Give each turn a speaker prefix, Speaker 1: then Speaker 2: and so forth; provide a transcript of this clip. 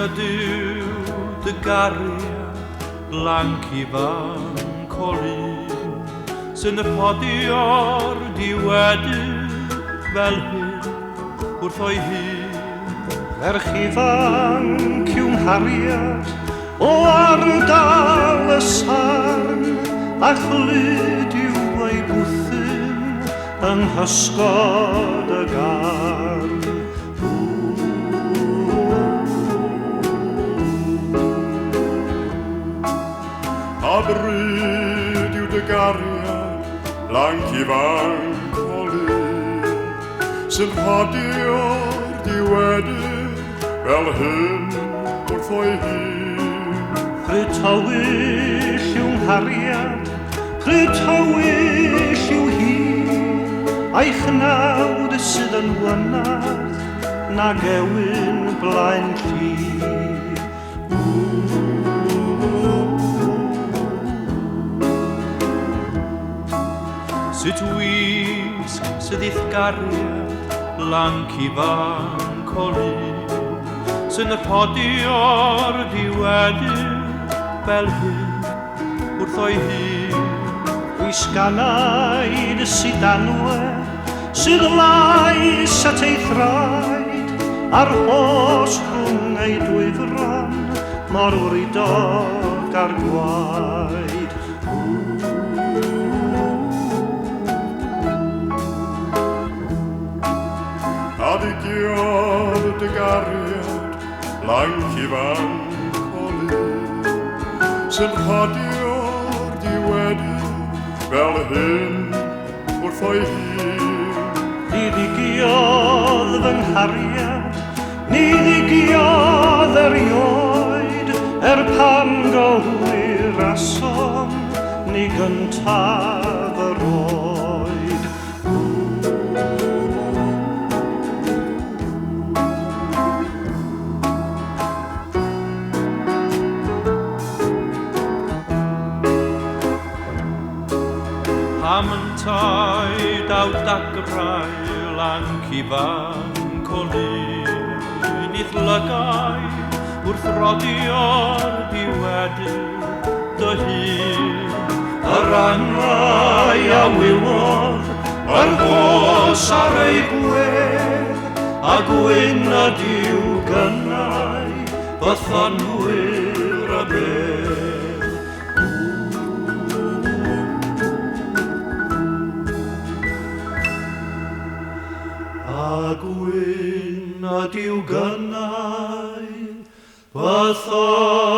Speaker 1: ydyw dy gariad blanc i fan colin sy'n rhodio'r diwedydd fel hyn wrth o'i hun.
Speaker 2: Ferch ifanc yw'n hariad o ardal y sarn a chlyd yw ei bwthyn yng nghysgod y garn.
Speaker 3: A bryd yw dy gariad blanc i fan colin sy'n rhodio'r diwedydd fel hyn wrth o'i hun.
Speaker 2: Pryd tywyll yw'n hariad, pryd tywyll yw hi, a'i chnawd sydd yn wynad nag ewyn blaen lli.
Speaker 1: Sut wisg sydd i'th gariad blanc i fan colin sy'n rhodio'r diwedydd fel hyn wrth o'i hun.
Speaker 2: Wisganaid sydd anwe sydd lais at ei thraed a'r hos rhwng ei dwyfran mor wrydog ar gwaed.
Speaker 3: A ddigiodd dy gariad blanc i fan colin sy'n rhodio'r diwedydd fel hyn wrth o'i hun.
Speaker 2: Ni ddigiodd fy nghariad, ni ddigiodd erioed pan gywir asom ni gyntaf yr oed.
Speaker 1: Pam yn taid aw dagrau blanc i fan colin i'th lygau wrth rodio'r diwedydd dy hun.
Speaker 2: Yr angau a wywodd, yr hos ar ei gwedd, a gwyn a diw gynnau, bythonwyr y bedd. A gwyn a diw gynnau, bythonwyr